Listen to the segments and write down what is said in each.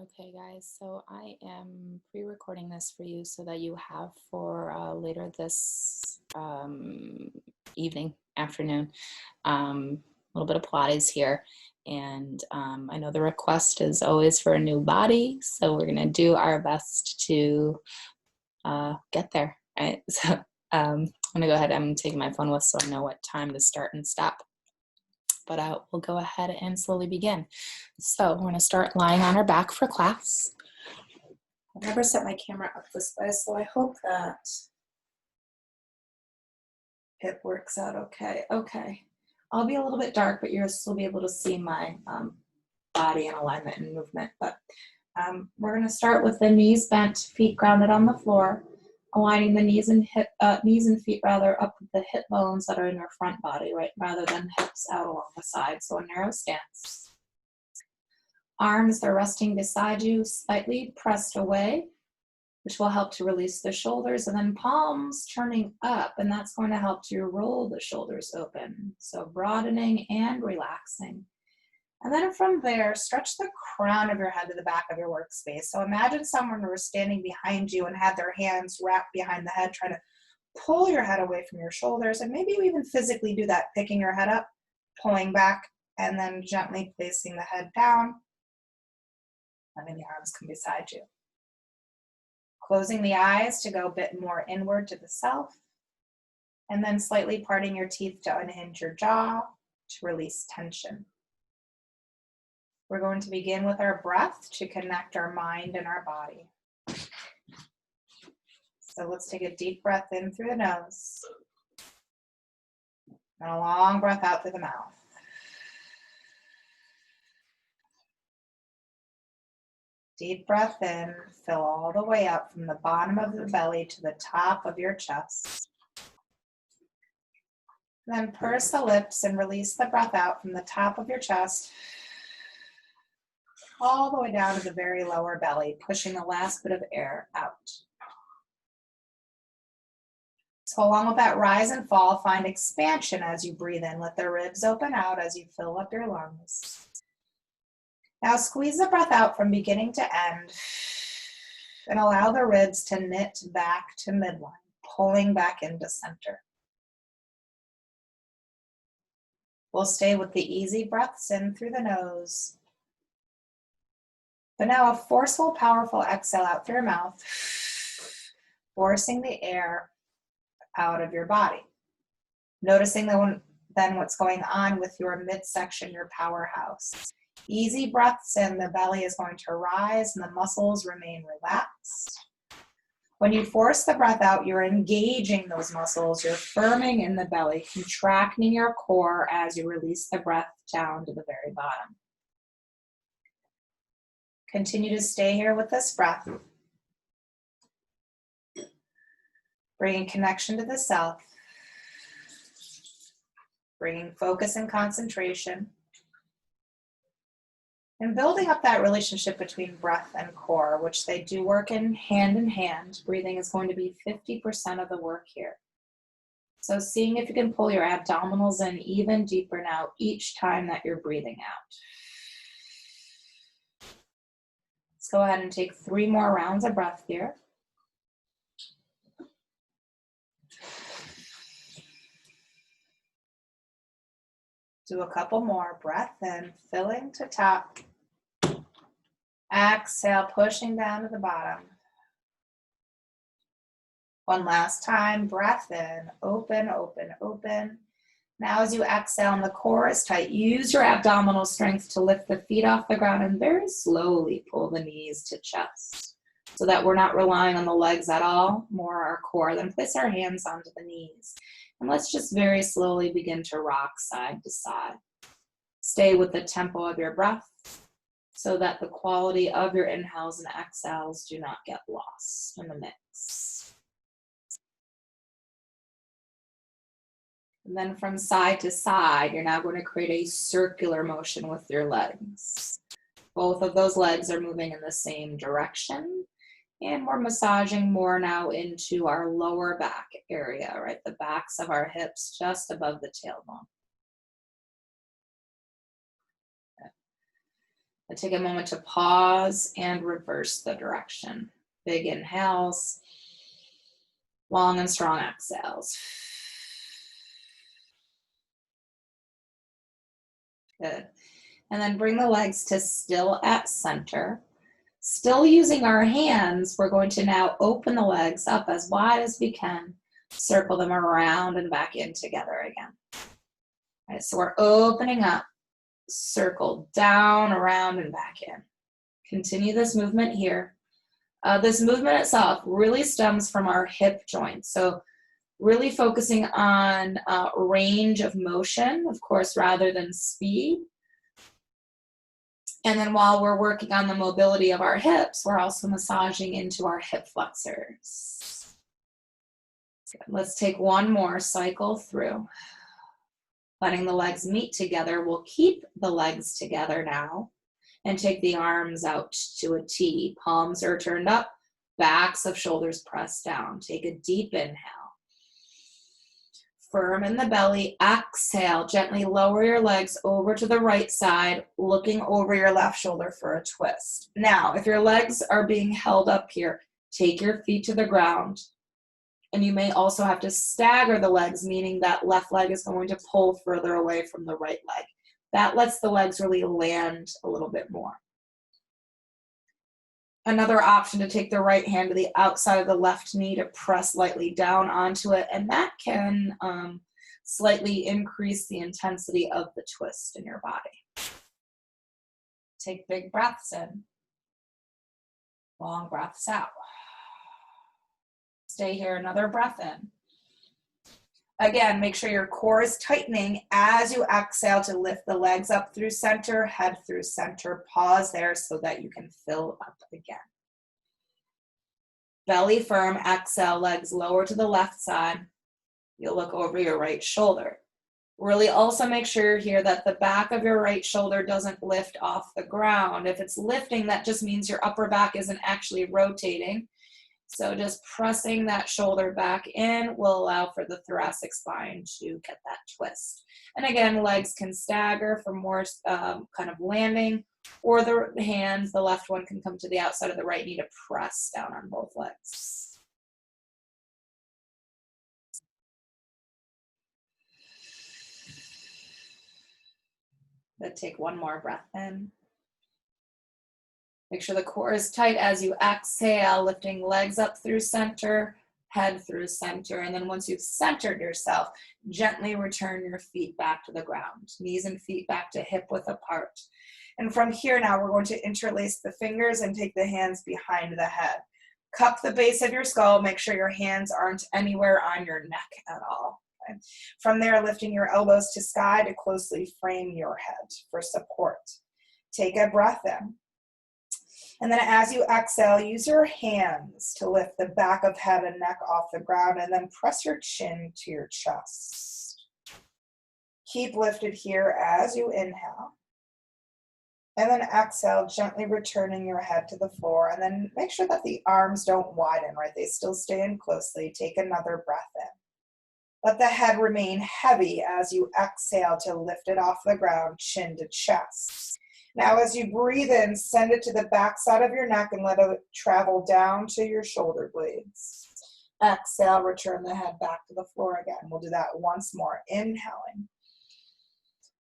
Okay, guys, so I am pre-recording this for you so that you have for later this evening, afternoon, a little bit of Pilates here. And I know the request is always for a new body, so we're going to do our best to get there, right? So I'm going to go ahead. I'm taking my phone with so I know what time to start and stop. But we'll go ahead and slowly begin. So we're going to start lying on our back for class. I've never set my camera up this way, so I hope that it works out okay. Okay. I'll be a little bit dark, but you'll still be able to see my body and alignment and movement. But we're going to start with the knees bent, feet grounded on the floor, aligning the knees and feet rather up with the hip bones that are in your front body, right, rather than hips out along the side. So a narrow stance. Arms, they're resting beside you, slightly pressed away, which will help to release the shoulders, and then palms turning up, and that's going to help to roll the shoulders open. So broadening and relaxing. And then from there, stretch the crown of your head to the back of your workspace. So imagine someone who was standing behind you and had their hands wrapped behind the head, trying to pull your head away from your shoulders. And maybe you even physically do that, picking your head up, pulling back, and then gently placing the head down. Letting the arms come beside you. Closing the eyes to go a bit more inward to the self. And then slightly parting your teeth to unhinge your jaw to release tension. We're going to begin with our breath to connect our mind and our body. So let's take a deep breath in through the nose. And a long breath out through the mouth. Deep breath in, fill all the way up from the bottom of the belly to the top of your chest. Then purse the lips and release the breath out from the top of your chest all the way down to the very lower belly, pushing the last bit of air out. So along with that rise and fall, find expansion as you breathe in. Let the ribs open out as you fill up your lungs. Now squeeze the breath out from beginning to end and allow the ribs to knit back to midline, pulling back into center. We'll stay with the easy breaths in through the nose. But now a forceful, powerful exhale out through your mouth, forcing the air out of your body. Noticing then what's going on with your midsection, your powerhouse. Easy breaths in, the belly is going to rise and the muscles remain relaxed. When you force the breath out, you're engaging those muscles, you're firming in the belly, contracting your core as you release the breath down to the very bottom. Continue to stay here with this breath. Bringing connection to the self. Bringing focus and concentration. And building up that relationship between breath and core, which they do work in hand. Breathing is going to be 50% of the work here. So seeing if you can pull your abdominals in even deeper now each time that you're breathing out. Let's go ahead and take 3 more rounds of breath here. Do a couple more. Breath in, filling to top. Exhale, pushing down to the bottom. One last time, breath in, open, open, open. Now as you exhale and the core is tight, use your abdominal strength to lift the feet off the ground and very slowly pull the knees to chest so that we're not relying on the legs at all, more our core. Then place our hands onto the knees. And let's just very slowly begin to rock side to side. Stay with the tempo of your breath so that the quality of your inhales and exhales do not get lost in the mix. And then from side to side, you're now going to create a circular motion with your legs. Both of those legs are moving in the same direction. And we're massaging more now into our lower back area, right? The backs of our hips just above the tailbone. And take a moment to pause and reverse the direction. Big inhales, long and strong exhales. Good. And then bring the legs to still at center. Still using our hands, we're going to now open the legs up as wide as we can, circle them around and back in together again. All right, so we're opening up, circle down, around, and back in. Continue this movement here. This movement itself really stems from our hip joints. So really focusing on range of motion, of course, rather than speed. And then while we're working on the mobility of our hips, we're also massaging into our hip flexors. Let's take one more cycle through. Letting the legs meet together. We'll keep the legs together now and take the arms out to a T. Palms are turned up, backs of shoulders pressed down. Take a deep inhale. Firm in the belly, exhale, gently lower your legs over to the right side, looking over your left shoulder for a twist. Now, if your legs are being held up here, take your feet to the ground. And you may also have to stagger the legs, meaning that left leg is going to pull further away from the right leg. That lets the legs really land a little bit more. Another option to take the right hand to the outside of the left knee to press lightly down onto it, and that can slightly increase the intensity of the twist in your body. Take big breaths in, long breaths out. Stay here, another breath in. Again, make sure your core is tightening as you exhale to lift the legs up through center, head through center. Pause there so that you can fill up again. Belly firm, exhale, legs lower to the left side. You'll look over your right shoulder. Really also make sure here that the back of your right shoulder doesn't lift off the ground. If it's lifting, that just means your upper back isn't actually rotating. So just pressing that shoulder back in will allow for the thoracic spine to get that twist. And again, legs can stagger for more kind of landing, or the hands, the left one can come to the outside of the right knee to press down on both legs. Let's take one more breath in. Make sure the core is tight as you exhale, lifting legs up through center, head through center. And then once you've centered yourself, gently return your feet back to the ground. Knees and feet back to hip width apart. And from here now, we're going to interlace the fingers and take the hands behind the head. Cup the base of your skull. Make sure your hands aren't anywhere on your neck at all. Okay? From there, lifting your elbows to sky to closely frame your head for support. Take a breath in. And then as you exhale, use your hands to lift the back of head and neck off the ground, and then press your chin to your chest. Keep lifted here as you inhale. And then exhale, gently returning your head to the floor. And then make sure that the arms don't widen, right? They still stay in closely. Take another breath in. Let the head remain heavy as you exhale to lift it off the ground, chin to chest. Now, as you breathe in, send it to the back side of your neck and let it travel down to your shoulder blades. Exhale, return the head back to the floor again. We'll do that once more. Inhaling.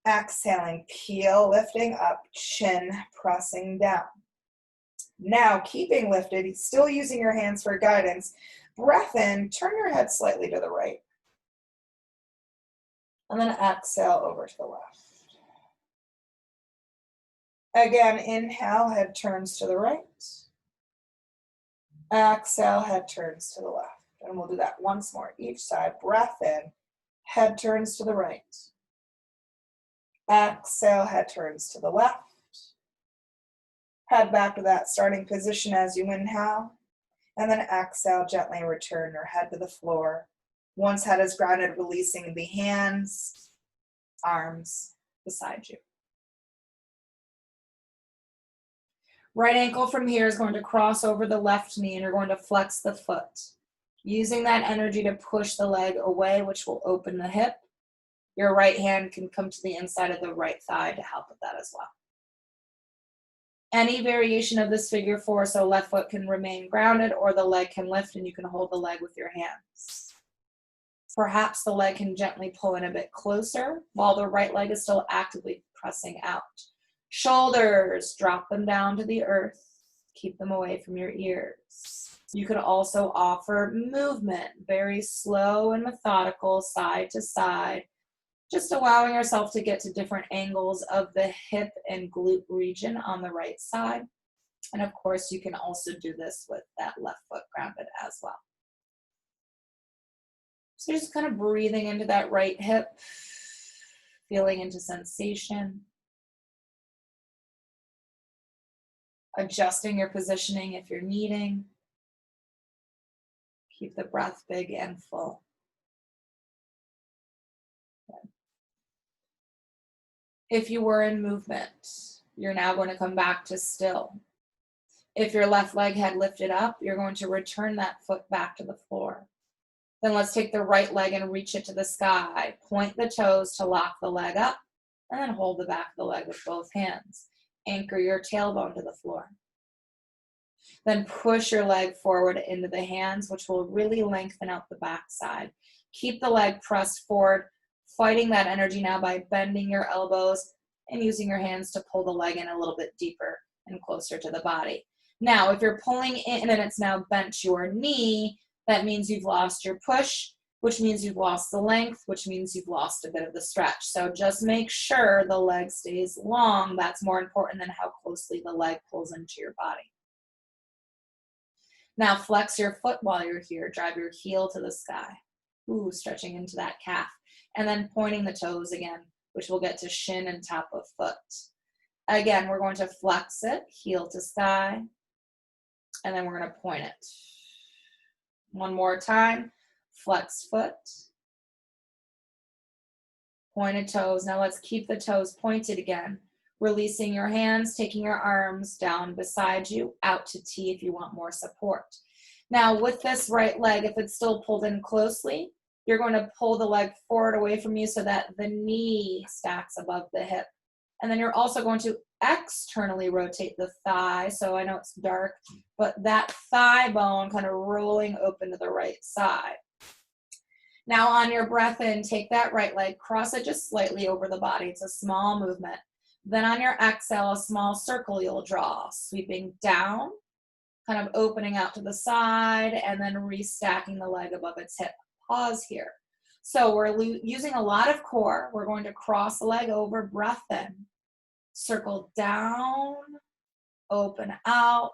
Exhaling, peel, lifting up, chin pressing down. Now, keeping lifted, still using your hands for guidance. Breath in, turn your head slightly to the right. And then exhale over to the left. Again, inhale, head turns to the right. Exhale, head turns to the left. And we'll do that once more, each side. Breath in, head turns to the right. Exhale, head turns to the left. Head back to that starting position as you inhale. And then exhale, gently return your head to the floor. Once head is grounded, releasing the hands, arms beside you. Right ankle from here is going to cross over the left knee, and you're going to flex the foot. Using that energy to push the leg away, which will open the hip. Your right hand can come to the inside of the right thigh to help with that as well. Any variation of this figure four, so left foot can remain grounded or the leg can lift and you can hold the leg with your hands. Perhaps the leg can gently pull in a bit closer while the right leg is still actively pressing out. Shoulders, drop them down to the earth. Keep them away from your ears. You could also offer movement, very slow and methodical, side to side, just allowing yourself to get to different angles of the hip and glute region on the right side. And of course, you can also do this with that left foot grounded as well. So just kind of breathing into that right hip, feeling into sensation, adjusting your positioning if you're needing. Keep the breath big and full. If you were in movement, you're now going to come back to still. If your left leg had lifted up, you're going to return that foot back to the floor. Then let's take the right leg and reach it to the sky. Point the toes to lock the leg up, and then hold the back of the leg with both hands. Anchor your tailbone to the floor. Then push your leg forward into the hands, which will really lengthen out the backside. Keep the leg pressed forward, fighting that energy now by bending your elbows and using your hands to pull the leg in a little bit deeper and closer to the body. Now, if you're pulling in and it's now bent your knee, that means you've lost your push, which means you've lost the length, which means you've lost a bit of the stretch. So just make sure the leg stays long. That's more important than how closely the leg pulls into your body. Now flex your foot while you're here. Drive your heel to the sky. Ooh, stretching into that calf. And then pointing the toes again, which will get to shin and top of foot. Again, we're going to flex it, heel to sky, and then we're going to point it. One more time, flex foot, pointed toes. Now let's keep the toes pointed again. Releasing your hands, taking your arms down beside you, out to T if you want more support. Now with this right leg, if it's still pulled in closely, you're going to pull the leg forward away from you so that the knee stacks above the hip. And then you're also going to externally rotate the thigh. So I know it's dark, but that thigh bone kind of rolling open to the right side. Now on your breath in, take that right leg, cross it just slightly over the body. It's a small movement. Then on your exhale, a small circle you'll draw, sweeping down, kind of opening out to the side, and then restacking the leg above its hip. Pause here. So we're using a lot of core. We're going to cross the leg over, breath in, circle down, open out,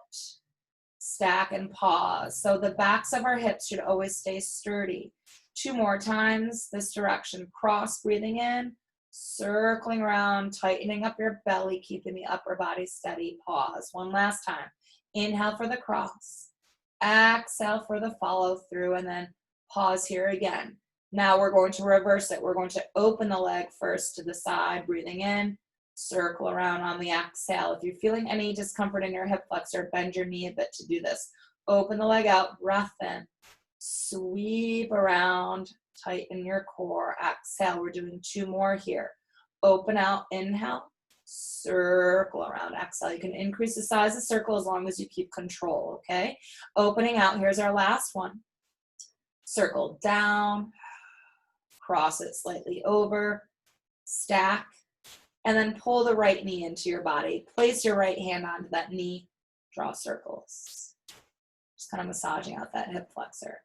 stack and pause. So the backs of our hips should always stay sturdy. 2 more times this direction. Cross, breathing in, circling around, tightening up your belly, keeping the upper body steady. Pause. One last time. Inhale for the cross. Exhale for the follow through, and then pause here again. Now we're going to reverse it. We're going to open the leg first to the side, breathing in, circle around on the exhale. If you're feeling any discomfort in your hip flexor, bend your knee a bit to do this. Open the leg out, breath in, sweep around, tighten your core, exhale. We're doing 2 more here. Open out, inhale, circle around, exhale. You can increase the size of the circle as long as you keep control, okay? Opening out, here's our last one. Circle down, cross it slightly over, stack, and then pull the right knee into your body. Place your right hand onto that knee, draw circles. Just kind of massaging out that hip flexor.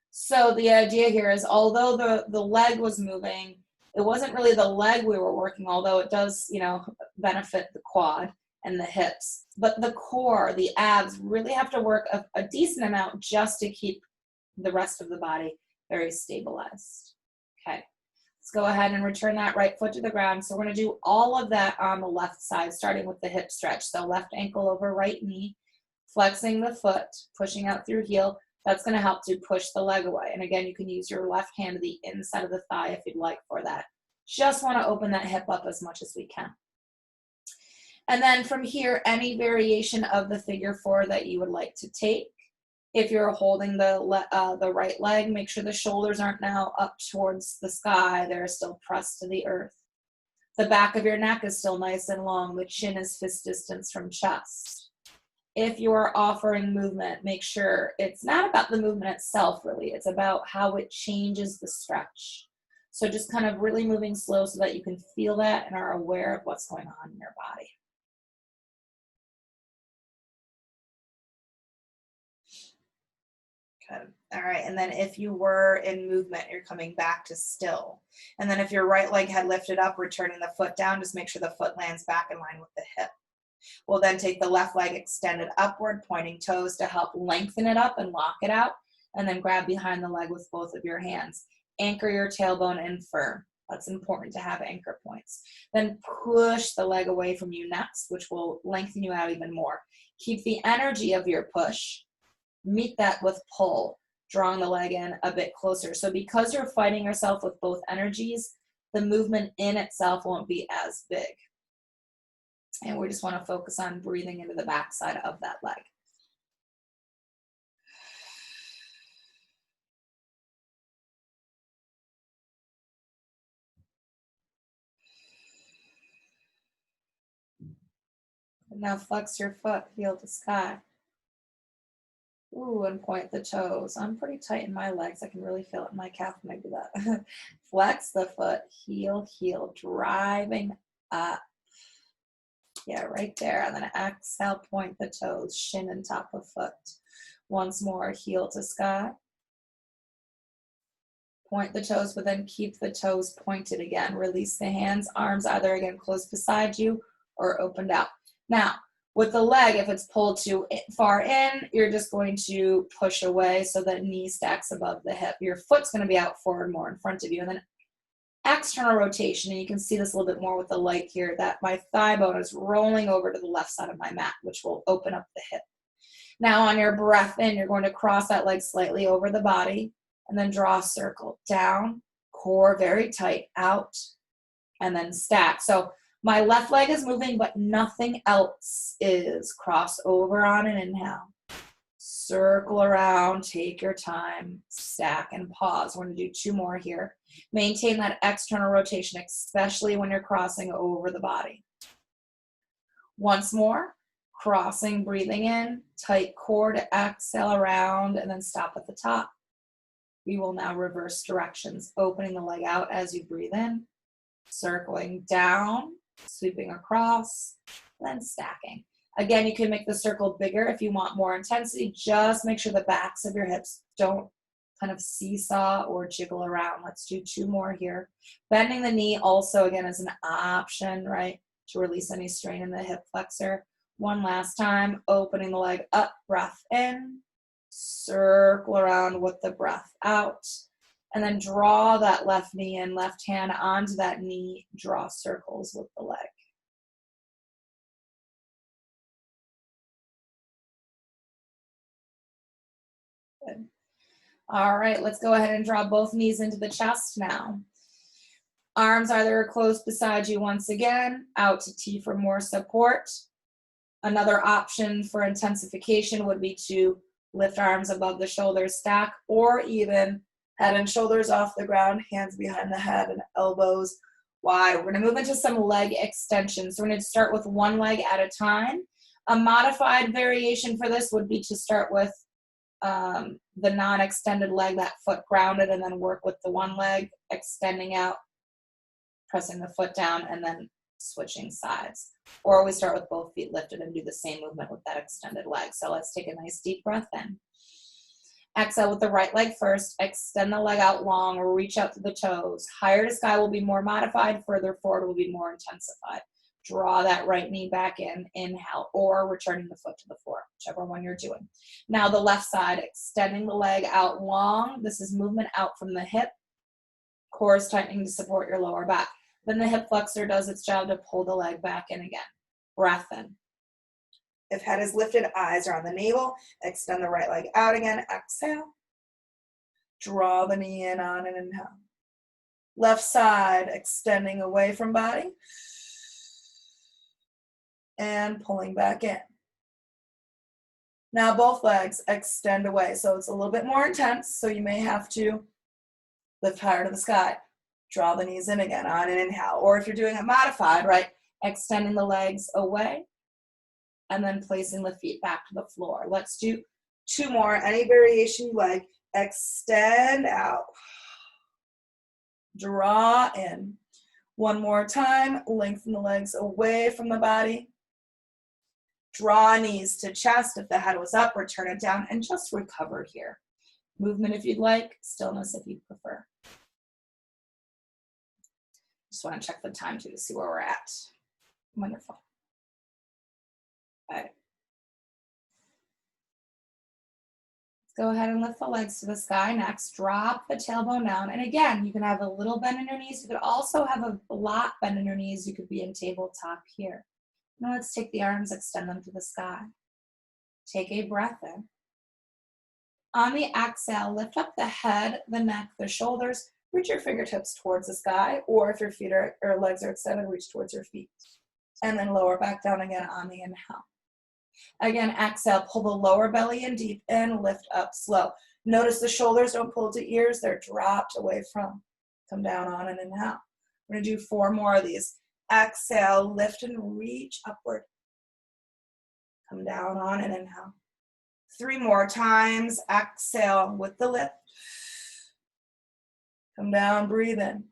So the idea here is, although the leg was moving, it wasn't really the leg we were working, although it does, benefit the quad and the hips. But the core, the abs, really have to work a decent amount just to keep the rest of the body very stabilized. Okay, let's go ahead and return that right foot to the ground. So we're going to do all of that on the left side, starting with the hip stretch. So left ankle over right knee, flexing the foot, pushing out through heel. That's going to help to push the leg away. And again, you can use your left hand to the inside of the thigh if you'd like for that. Just want to open that hip up as much as we can. And then from here, any variation of the figure 4 that you would like to take. If you're holding the right leg, make sure the shoulders aren't now up towards the sky. They're still pressed to the earth. The back of your neck is still nice and long. The chin is fist distance from chest. If you are offering movement, make sure it's not about the movement itself, really. It's about how it changes the stretch. So just kind of really moving slow so that you can feel that and are aware of what's going on in your body. Good. All right, and then if you were in movement, you're coming back to still. And then if your right leg had lifted up, returning the foot down, just make sure the foot lands back in line with the hip. We'll then take the left leg extended upward, pointing toes to help lengthen it up and lock it out, and then grab behind the leg with both of your hands. Anchor your tailbone in firm. That's important to have anchor points. Then push the leg away from you next, which will lengthen you out even more. Keep the energy of your push. Meet that with pull, drawing the leg in a bit closer. So because you're fighting yourself with both energies, the movement in itself won't be as big. And we just want to focus on breathing into the backside of that leg. Now flex your foot, heel to sky. Ooh, and point the toes. I'm pretty tight in my legs. I can really feel it in my calf when I do that. Flex the foot, heel, heel, driving up. Yeah, right there. And then exhale, point the toes, shin and top of foot. Once more, heel to sky. Point the toes, but then keep the toes pointed again. Release the hands, arms either again close beside you or opened out. Now, with the leg, if it's pulled too far in, you're just going to push away so that knee stacks above the hip. Your foot's going to be out forward more in front of you. And then external rotation, and you can see this a little bit more with the light here, that my thigh bone is rolling over to the left side of my mat, which will open up the hip. Now on your breath in, you're going to cross that leg slightly over the body and then draw a circle. Down, core very tight, out, and then stack. So my left leg is moving, but nothing else is. Cross over on an inhale. Circle around, take your time, stack and pause. We're going to do 2 more here. Maintain that external rotation, especially when you're crossing over the body. Once more, crossing, breathing in, tight core to exhale around, and then stop at the top. We will now reverse directions, opening the leg out as you breathe in, circling down, sweeping across, then stacking. Again, you can make the circle bigger if you want more intensity. Just make sure the backs of your hips don't kind of seesaw or jiggle around. Let's do 2 more here. Bending the knee also, again, is an option, right, to release any strain in the hip flexor. One last time, opening the leg up, breath in, circle around with the breath out, and then draw that left knee in, left hand onto that knee, draw circles with the leg. Good. All right, let's go ahead and draw both knees into the chest now. Arms either close beside you once again, out to T for more support. Another option for intensification would be to lift arms above the shoulders, stack, or even head and shoulders off the ground, hands behind the head and elbows wide. We're going to move into some leg extensions. So we're going to start with one leg at a time. A modified variation for this would be to start with the non-extended leg, that foot grounded, and then work with the one leg extending out, pressing the foot down, and then switching sides. Or we start with both feet lifted and do the same movement with that extended leg. So let's take a nice deep breath in. Exhale with the right leg first. Extend the leg out long or reach out to the toes. Higher to sky will be more modified. Further forward will be more intensified. Draw that right knee back in. Inhale, or returning the foot to the floor, whichever one you're doing. Now the left side, extending the leg out long. This is movement out from the hip. Core is tightening to support your lower back. Then the hip flexor does its job to pull the leg back in again. Breath in. If head is lifted, eyes are on the navel. Extend the right leg out again. Exhale. Draw the knee in on an inhale. Left side, extending away from body. And pulling back in. Now both legs extend away. So it's a little bit more intense. So you may have to lift higher to the sky. Draw the knees in again on an inhale. Or if you're doing it modified, right, extending the legs away and then placing the feet back to the floor. Let's do 2 more, any variation you like. Extend out. Draw in. 1 more time, lengthen the legs away from the body. Draw knees to chest. If the head was up, return it down and just recover here. Movement if you'd like, stillness if you'd prefer. Just want to check the time too to see where we're at. Wonderful. Okay. Go ahead and lift the legs to the sky. Next, drop the tailbone down. And again, you can have a little bend in your knees. You could also have a lot bend in your knees. You could be in tabletop here. Now let's take the arms, extend them to the sky. Take a breath in. On the exhale, lift up the head, the neck, the shoulders. Reach your fingertips towards the sky, or if your feet or legs are extended, reach towards your feet. And then lower back down again on the inhale. Again, exhale, pull the lower belly in deep and lift up slow. Notice the shoulders don't pull to ears, they're dropped away from. Come down on an inhale. We're gonna do 4 more of these. Exhale, lift and reach upward. Come down on an inhale. 3 more times, exhale with the lift. Come down, breathe in.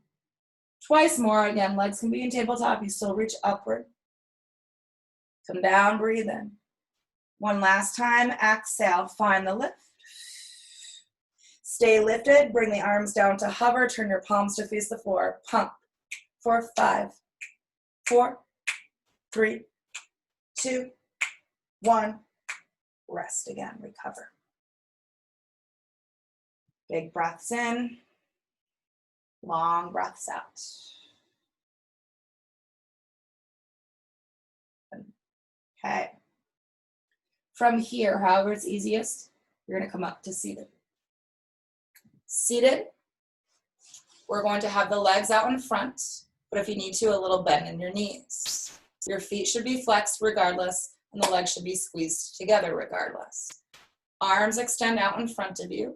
Twice more, again, legs can be in tabletop, you still reach upward. Come down, breathe in. 1 last time, exhale, find the lift. Stay lifted, bring the arms down to hover, turn your palms to face the floor. Pump. 4, 5, 4, 3, 2, 1. Rest again, recover. Big breaths in, long breaths out. Okay. From here, however it's easiest, you're going to come up to seated. Seated, we're going to have the legs out in front, but if you need to, a little bend in your knees. Your feet should be flexed regardless, and the legs should be squeezed together regardless. Arms extend out in front of you,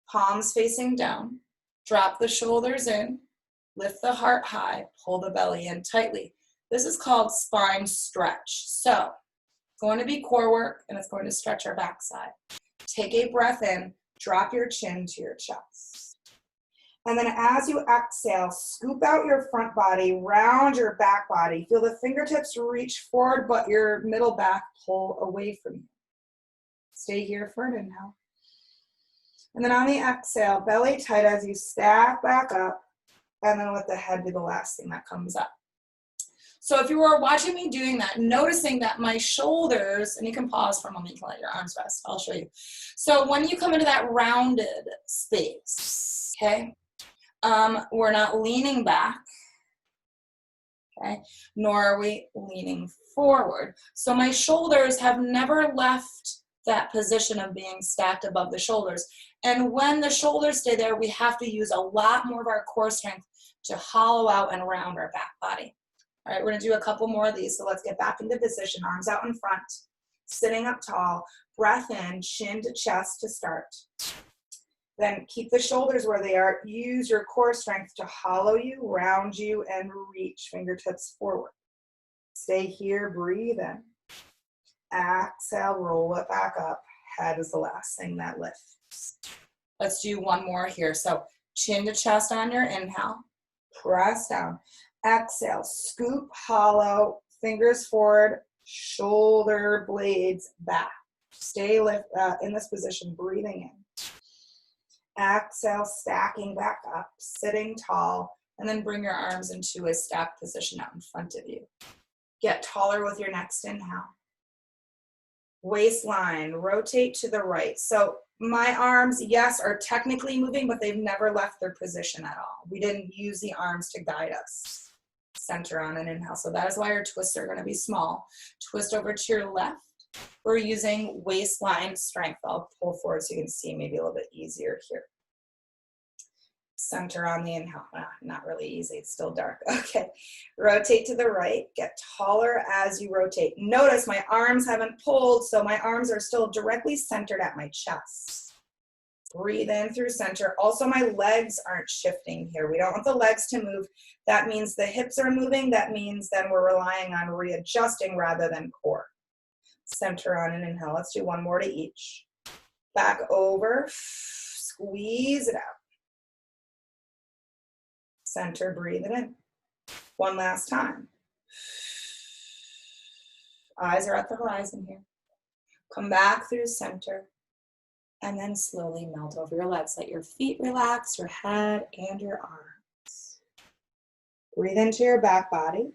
palms facing down. Drop the shoulders in, lift the heart high, pull the belly in tightly. This is called spine stretch. So, it's going to be core work, and it's going to stretch our backside. Take a breath in, drop your chin to your chest. And then as you exhale, scoop out your front body, round your back body. Feel the fingertips reach forward, but your middle back pull away from you. Stay here for an inhale. And then on the exhale, belly tight as you stack back up, and then let the head be the last thing that comes up. So if you were watching me doing that, noticing that my shoulders, and you can pause for a moment, you can let your arms rest, I'll show you. So when you come into that rounded space, okay, we're not leaning back, okay, nor are we leaning forward. So my shoulders have never left that position of being stacked above the shoulders. And when the shoulders stay there, we have to use a lot more of our core strength to hollow out and round our back body. All right, we're gonna do a couple more of these. So let's get back into position, arms out in front, sitting up tall, breath in, chin to chest to start. Then keep the shoulders where they are. Use your core strength to hollow you, round you, and reach fingertips forward. Stay here, breathe in. Exhale, roll it back up. Head is the last thing that lifts. Let's do 1 more here. So chin to chest on your inhale. Press down. Exhale, scoop, hollow, fingers forward, shoulder blades back. Stay in this position, breathing in. Exhale, stacking back up, sitting tall, and then bring your arms into a stacked position out in front of you. Get taller with your next inhale. Waistline, rotate to the right. So my arms, yes, are technically moving, but they've never left their position at all. We didn't use the arms to guide us. Center on an inhale. So that is why our twists are going to be small. Twist over to your left. We're using waistline strength. I'll pull forward so you can see maybe a little bit easier here. Center on the inhale. Not really easy. It's still dark. Okay. Rotate to the right. Get taller as you rotate. Notice my arms haven't pulled, so my arms are still directly centered at my chest. Breathe in through center. Also, my legs aren't shifting here. We don't want the legs to move. That means the hips are moving. That means then we're relying on readjusting rather than core. Center on an inhale. Let's do one more to each. Back over. Squeeze it out. Center, breathe it in. One last time. Eyes are at the horizon here. Come back through center. And then slowly melt over your legs. Let your feet relax, your head and your arms. Breathe into your back body.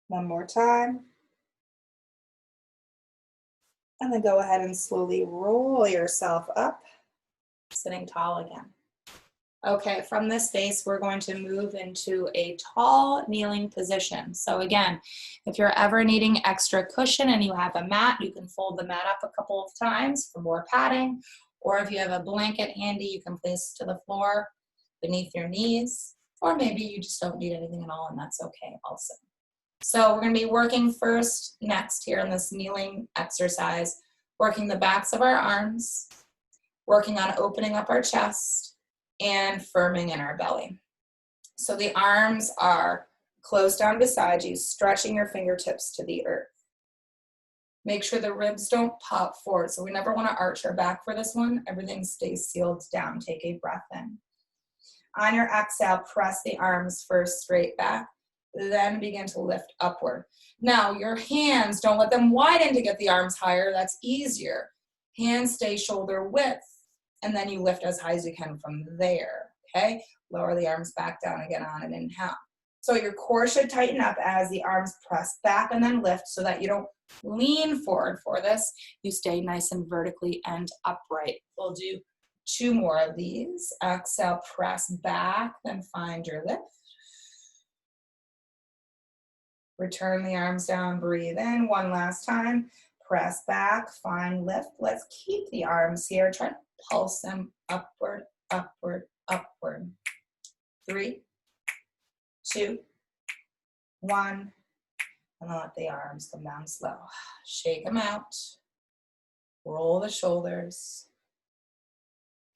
One more time. And then go ahead and slowly roll yourself up, sitting tall again. Okay, from this space, we're going to move into a tall kneeling position. So again, if you're ever needing extra cushion and you have a mat, you can fold the mat up a couple of times for more padding. Or if you have a blanket handy, you can place it to the floor beneath your knees. Or maybe you just don't need anything at all, and that's okay also. So we're going to be working next here in this kneeling exercise, working the backs of our arms, working on opening up our chest, and firming in our belly. So the arms are closed down beside you, stretching your fingertips to the earth. Make sure the ribs don't pop forward. So we never want to arch our back for this one. Everything stays sealed down. Take a breath in. On your exhale, press the arms first straight back, then begin to lift upward. Now your hands, don't let them widen to get the arms higher. That's easier. Hands stay shoulder width. And then you lift as high as you can from there, okay? Lower the arms back down again on an inhale. So your core should tighten up as the arms press back and then lift so that you don't lean forward for this. You stay nice and vertically and upright. We'll do 2 more of these. Exhale, press back, then find your lift. Return the arms down, breathe in. One last time. Press back, find lift. Let's keep the arms here. Try to pulse them upward, upward, upward. 3, 2, 1. And then let the arms come down slow. Shake them out. Roll the shoulders.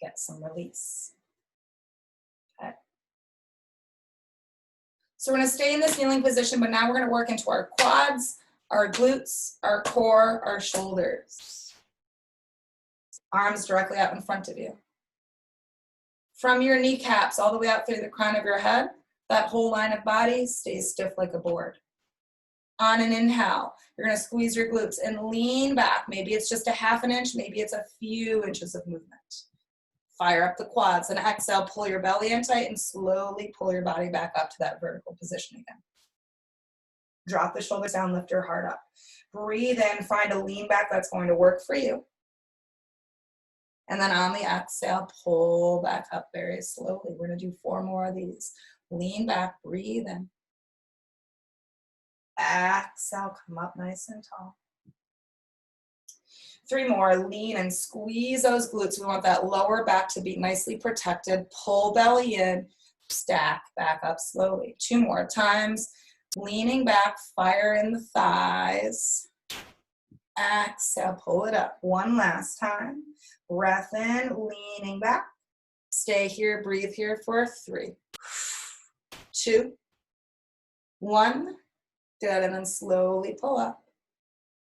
Get some release. Okay. So we're going to stay in this kneeling position, but now we're going to work into our quads, our glutes, our core, our shoulders. Arms directly out in front of you. From your kneecaps all the way out through the crown of your head, that whole line of body stays stiff like a board. On an inhale, you're going to squeeze your glutes and lean back. Maybe it's just a ½ an inch, maybe it's a few inches of movement. Fire up the quads, and exhale, pull your belly in tight and slowly pull your body back up to that vertical position again. Drop the shoulders down, lift your heart up. Breathe in, find a lean back that's going to work for you. And then on the exhale, pull back up very slowly. We're going to do 4 more of these. Lean back, breathe in. Exhale, come up nice and tall. 3 more, lean and squeeze those glutes. We want that lower back to be nicely protected. Pull belly in, stack back up slowly. 2 more times. Leaning back, fire in the thighs. Exhale, pull it up. 1 last time. Breath in, leaning back. Stay here, breathe here for 3, 2, 1. Good, and then slowly pull up.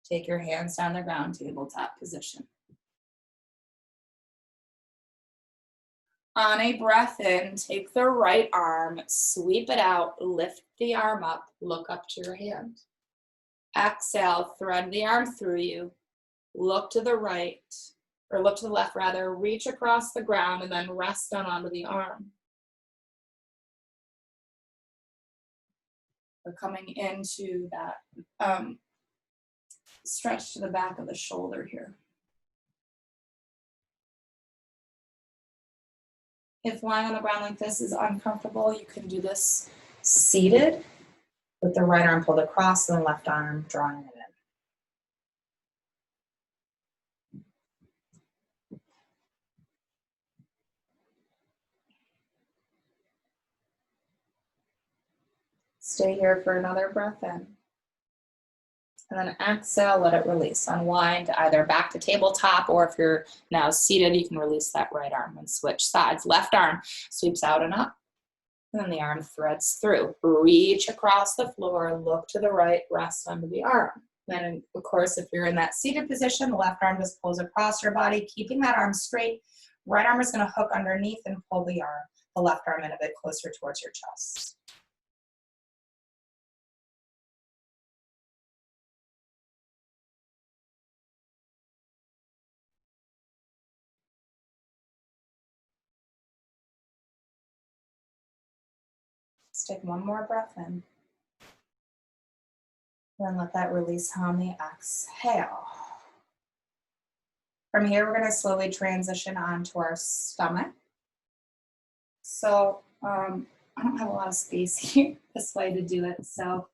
Take your hands down the ground, tabletop position. On a breath in, take the right arm, sweep it out, lift the arm up, look up to your hand. Exhale, thread the arm through you, look to the right, or look to the left rather, reach across the ground and then rest down onto the arm. We're coming into that stretch to the back of the shoulder here. If lying on the ground like this is uncomfortable, you can do this seated with the right arm pulled across and the left arm drawing it in. Stay here for another breath in. And then exhale, let it release. Unwind either back to tabletop, or if you're now seated, you can release that right arm and switch sides. Left arm sweeps out and up, and then the arm threads through. Reach across the floor, look to the right, rest under the arm. Then, of course, if you're in that seated position, the left arm just pulls across your body, keeping that arm straight. Right arm is going to hook underneath and pull the left arm in a bit closer towards your chest. Let's take one more breath in. Then let that release on the exhale. From here, we're going to slowly transition onto our stomach. So I don't have a lot of space here this way to do it, so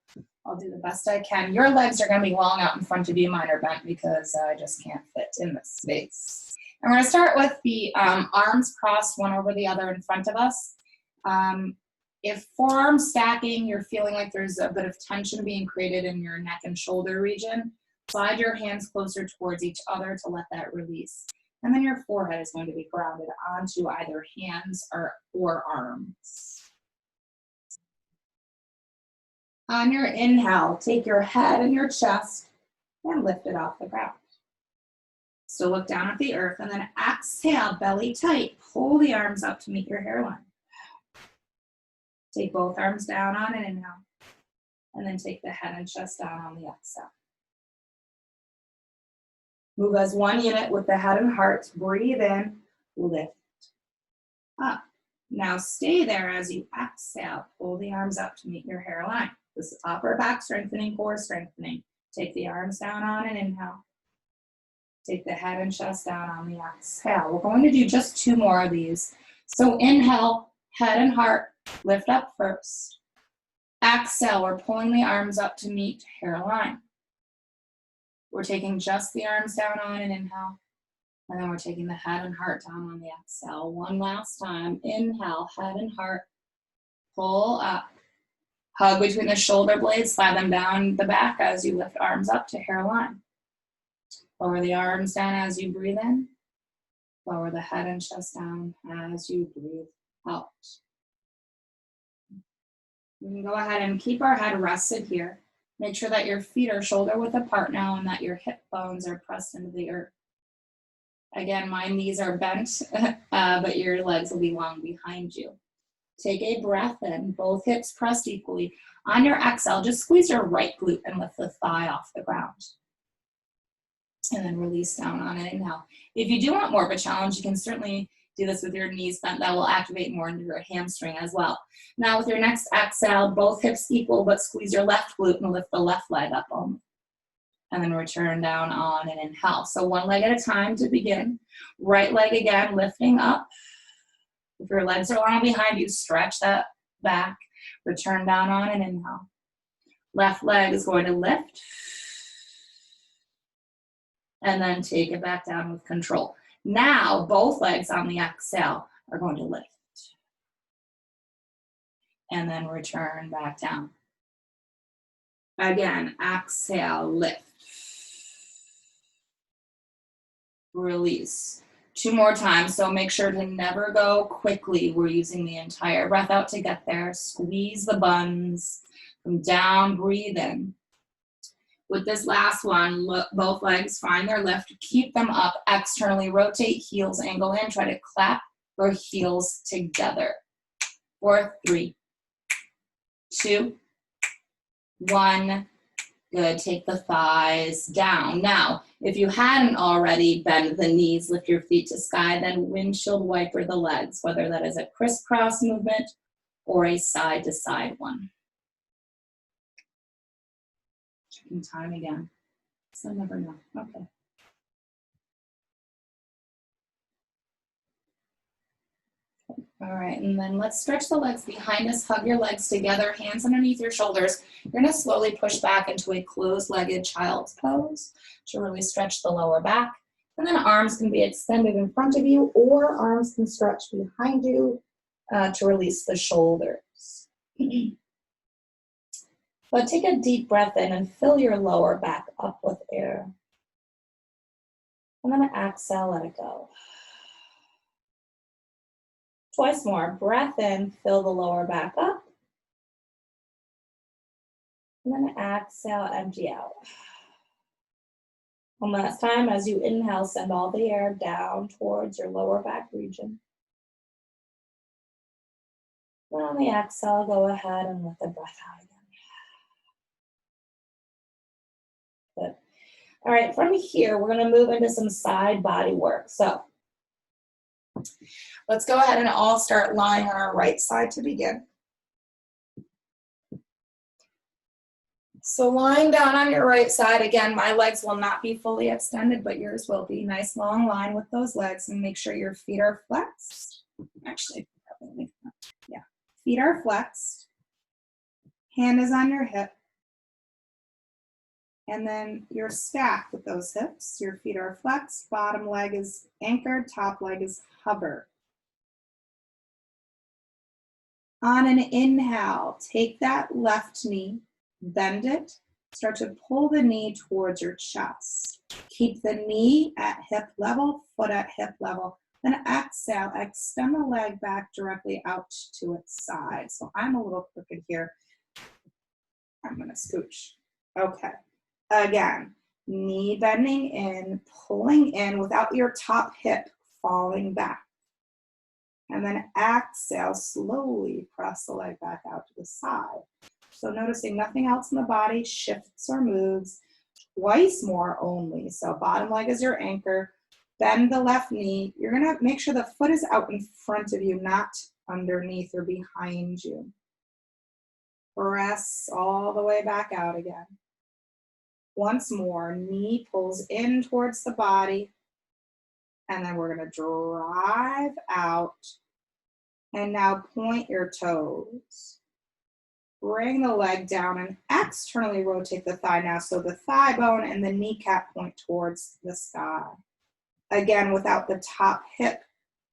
I'll do the best I can. Your legs are going to be long out in front of you. Mine are bent because I just can't fit in this space. And we're going to start with the arms crossed one over the other in front of us. If forearm stacking, you're feeling like there's a bit of tension being created in your neck and shoulder region, slide your hands closer towards each other to let that release. And then your forehead is going to be grounded onto either hands or arms. On your inhale, take your head and your chest and lift it off the ground. So look down at the earth, and then exhale, belly tight. Pull the arms up to meet your hairline. Take both arms down on an inhale, and then take the head and chest down on the exhale. Move as one unit with the head and heart. Breathe in, lift up. Now stay there as you exhale. Pull the arms up to meet your hairline. This is upper back strengthening, core strengthening. Take the arms down on an inhale. Take the head and chest down on the exhale. We're going to do just 2 more of these. So inhale, head and heart, lift up first. Exhale, we're pulling the arms up to meet hairline. We're taking just the arms down on an inhale, and then we're taking the head and heart down on the exhale. One last time. Inhale, head and heart, pull up. Hug between the shoulder blades, slide them down the back as you lift arms up to hairline. Lower the arms down as you breathe in. Lower the head and chest down as you breathe out. We can go ahead and keep our head rested here. Make sure that your feet are shoulder width apart now and that your hip bones are pressed into the earth. Again, my knees are bent, but your legs will be long behind you. Take a breath in, both hips pressed equally. On your exhale, just squeeze your right glute and lift the thigh off the ground. And then release down on an inhale. If you do want more of a challenge, you can certainly do this with your knees bent. That will activate more into your hamstring as well. Now with your next exhale, both hips equal, but squeeze your left glute and lift the left leg up only. And then return down on an inhale. So one leg at a time to begin. Right leg again, lifting up. If your legs are long behind you, stretch that back. Return down on an inhale. Left leg is going to lift. And then take it back down with control. Now, both legs on the exhale are going to lift. And then return back down. Again, exhale, lift. Release. 2 more times, so make sure to never go quickly. We're using the entire breath out to get there. Squeeze the buns. Come down, breathe in. With this last one, look, both legs find their lift. Keep them up. Externally rotate, heels angle in. Try to clap your heels together. 4, 3, 2, 1. Good. Take the thighs down. Now, if you hadn't already, bend the knees, lift your feet to sky, then windshield wiper the legs, whether that is a crisscross movement or a side-to-side one. Checking time again. So never know. Okay. All right, and then let's stretch the legs behind us. Hug your legs together, hands underneath your shoulders. You're going to slowly push back into a closed-legged child's pose to really stretch the lower back. And then arms can be extended in front of you, or arms can stretch behind you to release the shoulders. But take a deep breath in and fill your lower back up with air. And then exhale, let it go. Twice more. Breath in, fill the lower back up. And then exhale, empty out. One last time, as you inhale, send all the air down towards your lower back region. Then on the exhale, go ahead and let the breath out again. Good. All right, from here, we're going to move into some side body work. So let's go ahead and all start lying on our right side to begin. So lying down on your right side, again, my legs will not be fully extended, but yours will be. Nice long line with those legs, and make sure your feet are flexed. Actually, yeah, feet are flexed. Hand is on your hip. And then you're stacked with those hips. Your feet are flexed, bottom leg is anchored, top leg is hover. On an inhale, take that left knee, bend it, start to pull the knee towards your chest. Keep the knee at hip level, foot at hip level. Then exhale, extend the leg back directly out to its side. So I'm a little crooked here. I'm gonna scooch. Okay. Again, knee bending in, pulling in without your top hip falling back. And then exhale, slowly press the leg back out to the side. So noticing nothing else in the body shifts or moves, twice more only. So bottom leg is your anchor, bend the left knee. You're gonna make sure the foot is out in front of you, not underneath or behind you. Press all the way back out again. Once more, knee pulls in towards the body, and then we're going to drive out. And now point your toes. Bring the leg down and externally rotate the thigh now, so the thigh bone and the kneecap point towards the sky. Again, without the top hip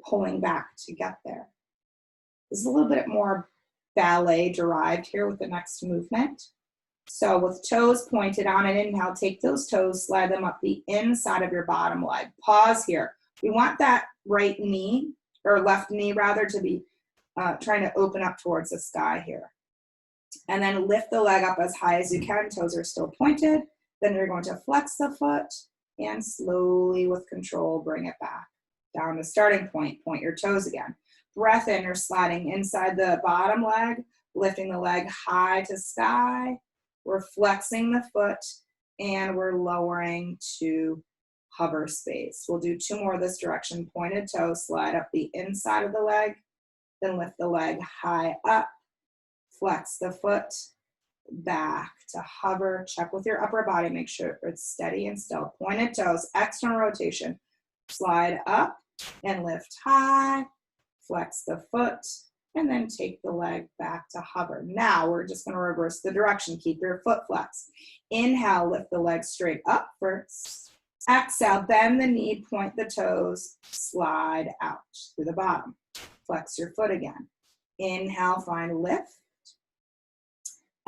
pulling back to get there. This is a little bit more ballet derived here with the next movement. So with toes pointed on an inhale, take those toes, slide them up the inside of your bottom leg. Pause here. We want that right knee, or left knee rather, to be trying to open up towards the sky here. And then lift the leg up as high as you can. Toes are still pointed. Then you're going to flex the foot and slowly with control bring it back. Down to starting point, point your toes again. Breath in, you're sliding inside the bottom leg, lifting the leg high to sky. We're flexing the foot and we're lowering to hover space. We'll do 2 more of this direction. Pointed toe, slide up the inside of the leg, then lift the leg high up, flex the foot back to hover. Check with your upper body, make sure it's steady and still. Pointed toes, external rotation, slide up and lift high, flex the foot, and then take the leg back to hover. Now we're just going to reverse the direction. Keep your foot flexed. Inhale, lift the leg straight up first. Exhale, bend the knee, point the toes, slide out through the bottom. Flex your foot again. Inhale, find lift.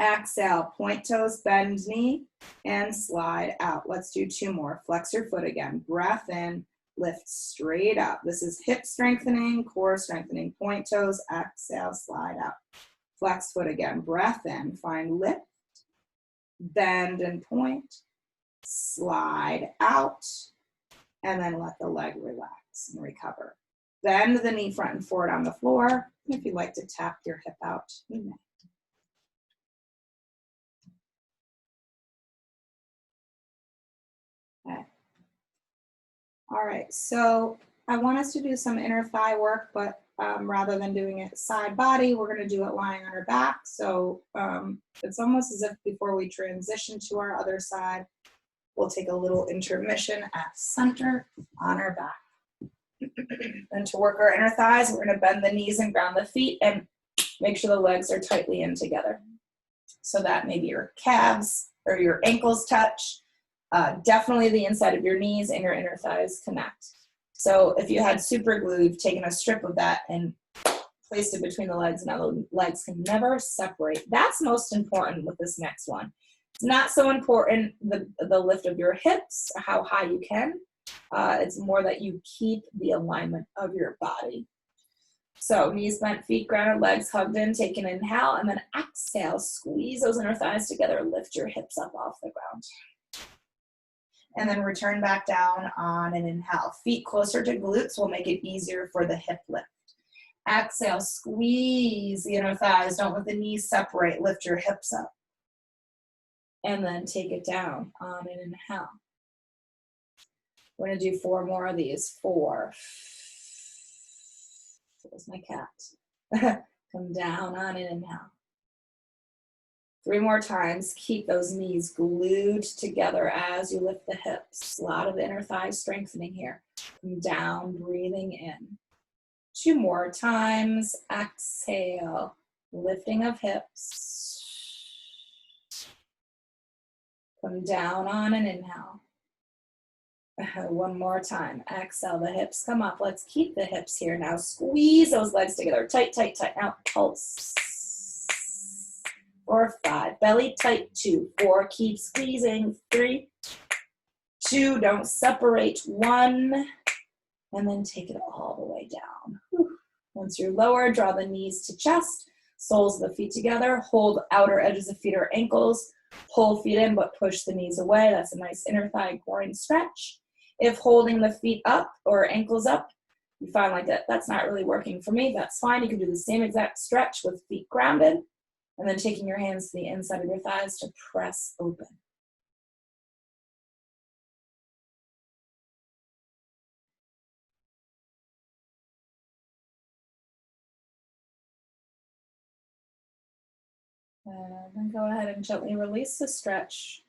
Exhale, point toes, bend knee, and slide out. Let's do 2 more. Flex your foot again. Breath in. Lift straight up. This is hip strengthening, core strengthening. Point toes, exhale, slide out. Flex foot again. Breath in. Find lift, bend and point, slide out, and then let the leg relax and recover. Bend the knee front and forward on the floor. If you'd like to tap your hip out, you may. Okay. All right, so I want us to do some inner thigh work, but rather than doing it side body, we're going to do it lying on our back. So it's almost as if before we transition to our other side, we'll take a little intermission at center on our back. And to work our inner thighs, we're going to bend the knees and ground the feet and make sure the legs are tightly in together. So that maybe your calves or your ankles touch. Definitely the inside of your knees and your inner thighs connect. So if you had super glue, you've taken a strip of that and placed it between the legs. Now the legs can never separate. That's most important with this next one. It's not so important the lift of your hips, or how high you can. It's more that you keep the alignment of your body. So knees bent, feet grounded, legs hugged in. Take an inhale and then exhale. Squeeze those inner thighs together. Lift your hips up off the ground. And then return back down on an inhale. Feet closer to glutes will make it easier for the hip lift. Exhale, squeeze the inner thighs. Don't let the knees separate. Lift your hips up. And then take it down on an inhale. We're going to do 4 more of these. 4. There's my cat. Come down on an inhale. 3 more times. Keep those knees glued together as you lift the hips. A lot of inner thigh strengthening here. Come down, breathing in. 2 more times. Exhale. Lifting of hips. Come down on an inhale. 1 more time. Exhale. The hips come up. Let's keep the hips here. Now squeeze those legs together. Tight, tight, tight. Now pulse. 4, 5. Belly tight. 2, 4. Keep squeezing. 3, 2. Don't separate. 1. And then take it all the way down. Whew. Once you're lower, draw the knees to chest. Soles of the feet together. Hold outer edges of feet or ankles. Pull feet in, but push the knees away. That's a nice inner thigh groin stretch. If holding the feet up or ankles up, you find like that's not really working for me, that's fine. You can do the same exact stretch with feet grounded, and then taking your hands to the inside of your thighs to press open. And then go ahead and gently release the stretch.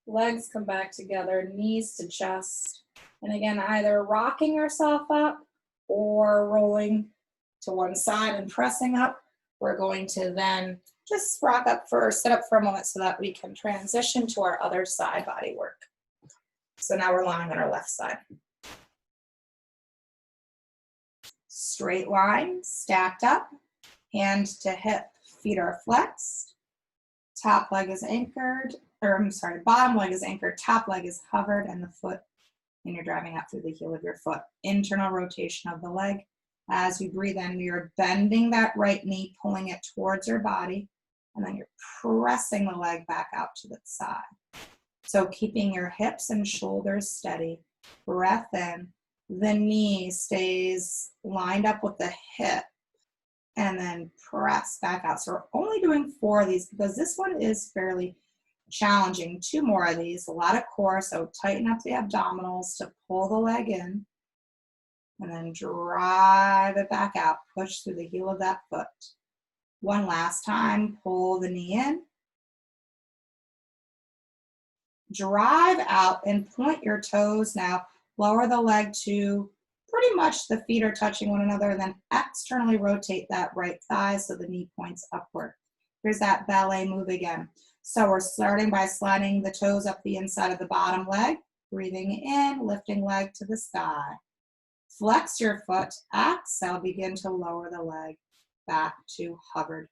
Legs come back together, knees to chest. And again, either rocking yourself up or rolling to one side and pressing up. We're going to then just rock up for, sit up for a moment so that we can transition to our other side body work. So now we're lying on our left side. Straight line, stacked up, hand to hip, feet are flexed. Top leg is anchored, bottom leg is anchored, top leg is hovered, and the foot, and you're driving up through the heel of your foot. Internal rotation of the leg. As we breathe in, we are bending that right knee, pulling it towards your body, and then you're pressing the leg back out to the side. So keeping your hips and shoulders steady. Breath in. The knee stays lined up with the hip, and then press back out. So we're only doing 4 of these because this one is fairly challenging. 2 more of these, a lot of core, so tighten up the abdominals to pull the leg in, and then drive it back out. Push through the heel of that foot. One last time, pull the knee in. Drive out and point your toes now. Lower the leg to pretty much the feet are touching one another, and then externally rotate that right thigh so the knee points upward. Here's that ballet move again. So we're starting by sliding the toes up the inside of the bottom leg, breathing in, lifting leg to the sky. Flex your foot, exhale, begin to lower the leg back to hovered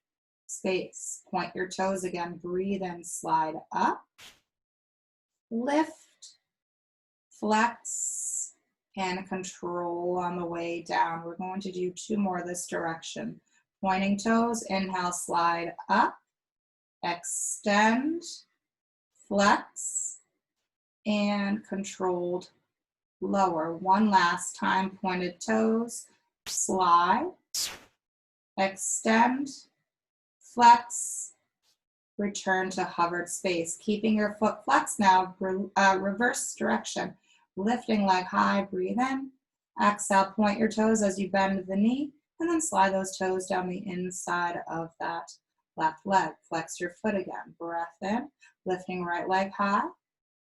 space. Point your toes again, breathe in, slide up, lift, flex, and control on the way down. We're going to do 2 more this direction. Pointing toes, inhale, slide up, extend, flex, and controlled lower. One last time, pointed toes, slide, extend, flex, return to hovered space. Keeping your foot flexed now, reverse direction. Lifting leg high, breathe in. Exhale, point your toes as you bend the knee, and then slide those toes down the inside of that left leg. Flex your foot again. Breath in, lifting right leg high.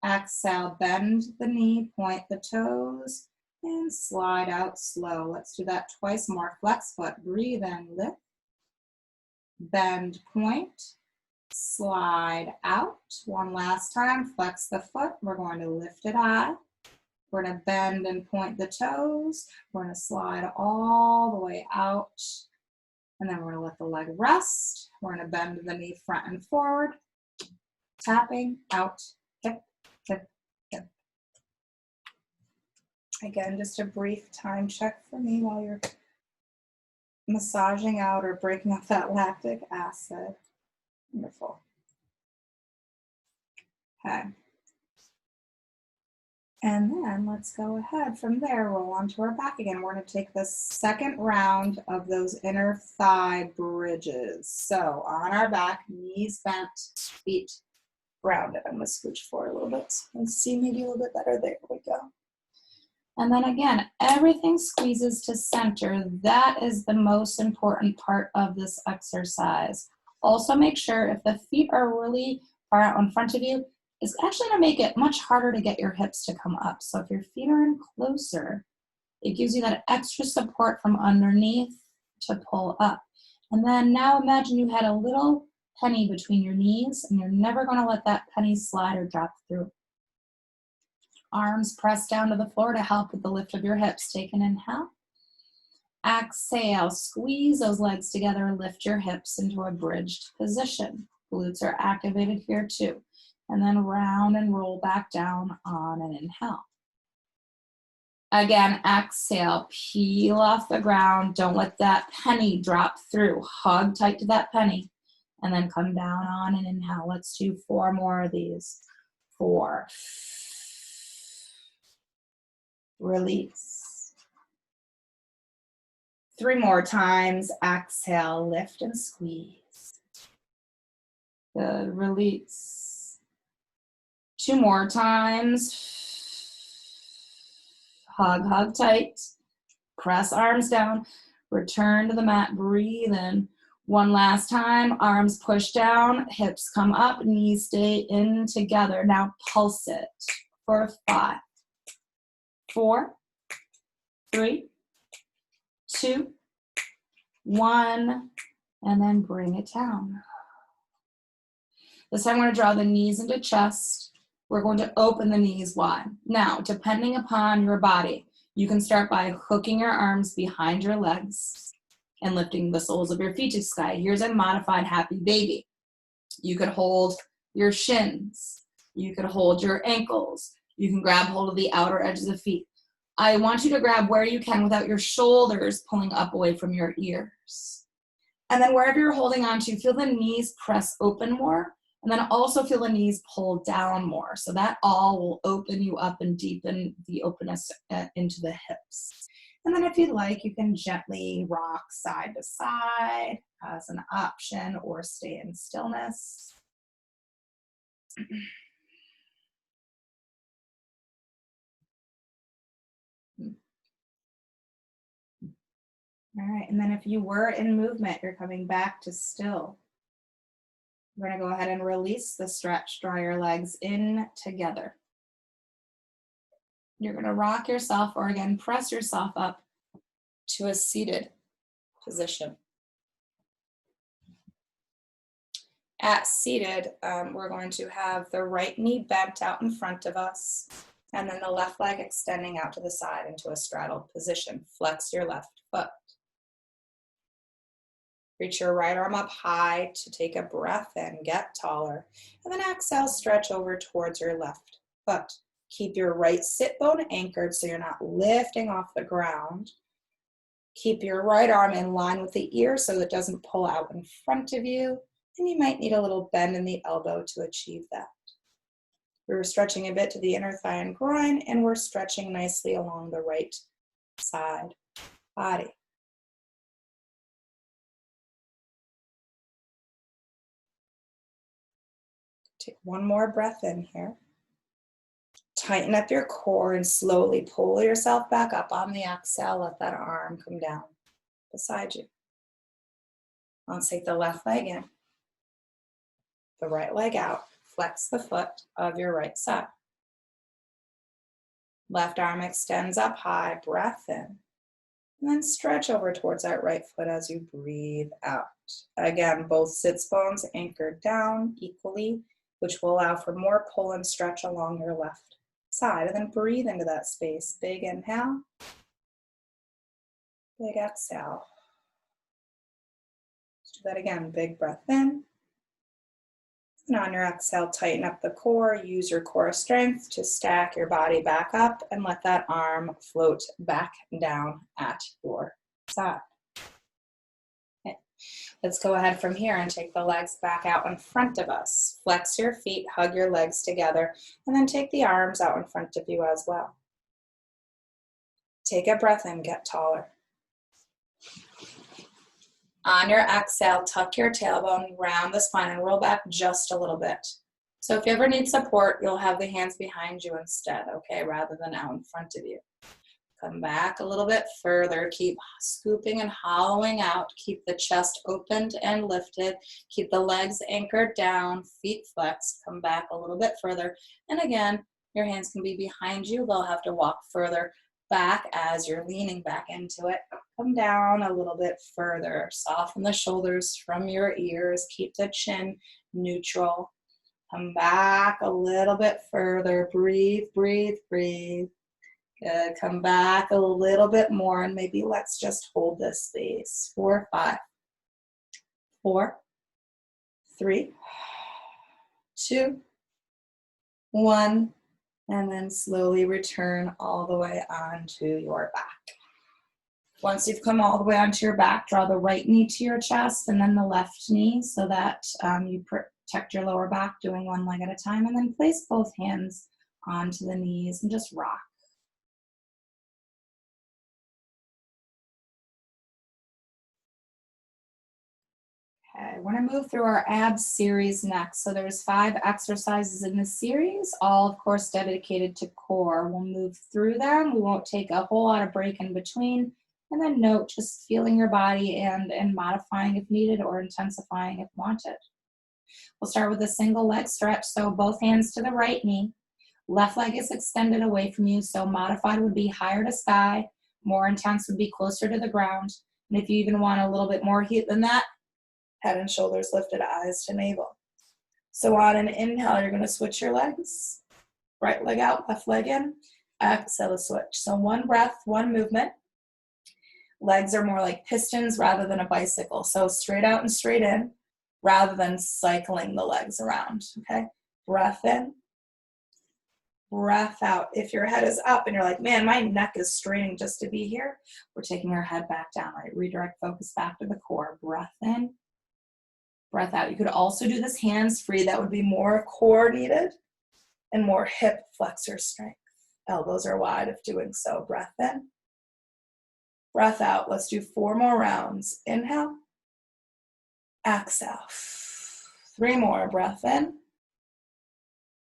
Exhale, bend the knee, point the toes, and slide out slow. Let's do that twice more. Flex foot, breathe in, lift, bend, point, slide out. One last time, flex the foot. We're going to lift it high. We're going to bend and point the toes. We're going to slide all the way out And then we're gonna let the leg rest. We're gonna bend the knee front and forward, tapping, out, hip, hip, hip. Again, just a brief time check for me while you're massaging out or breaking up that lactic acid. Wonderful. Okay. And then let's go ahead from there, roll onto our back again. We're going to take the second round of those inner thigh bridges. So on our back, knees bent, feet rounded. I'm going to scooch forward a little bit. Let's see maybe a little bit better. There we go. And then again, everything squeezes to center. That is the most important part of this exercise. Also make sure if the feet are really far out in front of you, it's actually going to make it much harder to get your hips to come up. So if your feet are in closer, it gives you that extra support from underneath to pull up. And then now imagine you had a little penny between your knees and you're never going to let that penny slide or drop through. Arms pressed down to the floor to help with the lift of your hips. Take an inhale. Exhale, squeeze those legs together, lift your hips into a bridged position. Glutes are activated here too. And then round and roll back down on an inhale. Again, exhale, peel off the ground. Don't let that penny drop through. Hug tight to that penny. And then come down on an inhale. Let's do 4 more of these. 4. Release. 3 more times. Exhale, lift and squeeze. Good, release. 2 more times. Hug, hug tight. Press arms down. Return to the mat, breathe in. 1 last time, arms push down, hips come up, knees stay in together. Now pulse it for 5, 4, 3, 2, 1, and then bring it down. This time we're going to draw the knees into chest. We're going to open the knees wide. Now, depending upon your body, you can start by hooking your arms behind your legs and lifting the soles of your feet to the sky. Here's a modified happy baby. You could hold your shins. You could hold your ankles. You can grab hold of the outer edges of the feet. I want you to grab where you can without your shoulders pulling up away from your ears. And then wherever you're holding on to, feel the knees press open more. And then also feel the knees pull down more. So that all will open you up and deepen the openness into the hips. And then if you'd like, you can gently rock side to side as an option or stay in stillness. All right, and then if you were in movement, you're coming back to still. We're going to go ahead and release the stretch, draw your legs in together. You're going to rock yourself or again, press yourself up to a seated position. At seated, we're going to have the right knee bent out in front of us and then the left leg extending out to the side into a straddled position. Flex your left foot. Reach your right arm up high to take a breath in, get taller. And then exhale, stretch over towards your left foot. Keep your right sit bone anchored so you're not lifting off the ground. Keep your right arm in line with the ear so it doesn't pull out in front of you. And you might need a little bend in the elbow to achieve that. We're stretching a bit to the inner thigh and groin, and we're stretching nicely along the right side body. Take 1 more breath in here. Tighten up your core and slowly pull yourself back up on the exhale. Let that arm come down beside you. Let's take the left leg in, the right leg out. Flex the foot of your right side. Left arm extends up high, breath in. And then stretch over towards that right foot as you breathe out. Again, both sits bones anchored down equally, which will allow for more pull and stretch along your left side. And then breathe into that space. Big inhale, big exhale. Do that again, big breath in. And on your exhale, tighten up the core. Use your core strength to stack your body back up and let that arm float back down at your side. Okay. Let's go ahead from here and take the legs back out in front of us. Flex your feet, hug your legs together, and then take the arms out in front of you as well. Take a breath in, get taller. On your exhale, tuck your tailbone, round the spine, and roll back just a little bit. So if you ever need support, you'll have the hands behind you instead, okay, rather than out in front of you. Come back a little bit further. Keep scooping and hollowing out. Keep the chest opened and lifted. Keep the legs anchored down, feet flexed. Come back a little bit further. And again, your hands can be behind you. They'll have to walk further back as you're leaning back into it. Come down a little bit further. Soften the shoulders from your ears. Keep the chin neutral. Come back a little bit further. Breathe, breathe, breathe. Good. Come back a little bit more, and maybe let's just hold this space. 4, 5, 4, 3, 2, 1. And then slowly return all the way onto your back. Once you've come all the way onto your back, draw the right knee to your chest and then the left knee so that you protect your lower back, doing one leg at a time. And then place both hands onto the knees and just rock. Okay, we're going to move through our abs series next. So there's 5 exercises in this series, all of course dedicated to core. We'll move through them. We won't take a whole lot of break in between. And then note just feeling your body and modifying if needed or intensifying if wanted. We'll start with a single leg stretch. So both hands to the right knee. Left leg is extended away from you. So modified would be higher to sky. More intense would be closer to the ground. And if you even want a little bit more heat than that, head and shoulders lifted, eyes to navel. So on an inhale, you're going to switch your legs. Right leg out, left leg in. Exhale to switch. So one breath, one movement. Legs are more like pistons rather than a bicycle. So straight out and straight in rather than cycling the legs around. Okay? Breath in. Breath out. If your head is up and you're like, man, my neck is straining just to be here, we're taking our head back down, right? Redirect focus back to the core. Breath in. Breath out. You could also do this hands free. That would be more core needed and more hip flexor strength. Elbows are wide if doing so. Breath in. Breath out. Let's do 4 more rounds. Inhale. Exhale. 3 more. Breath in.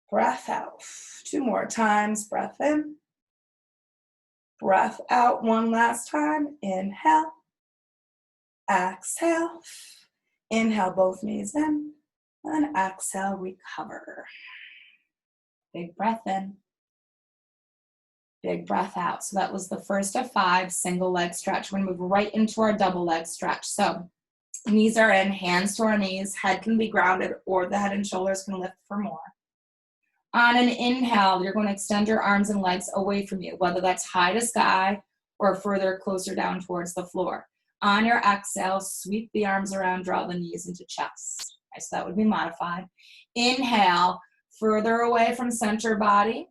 Breath out. 2 more times. Breath in. Breath out. 1 last time. Inhale. Exhale. Inhale, both knees in, and exhale, recover. Big breath in. Big breath out. So that was the first of 5 single leg stretch. We're going to move right into our double leg stretch. So knees are in, hands to our knees, head can be grounded, or the head and shoulders can lift for more. On an inhale, you're going to extend your arms and legs away from you, whether that's high to sky or further closer down towards the floor. On your exhale, sweep the arms around, draw the knees into chest. Okay, so that would be modified. Inhale, further away from center body.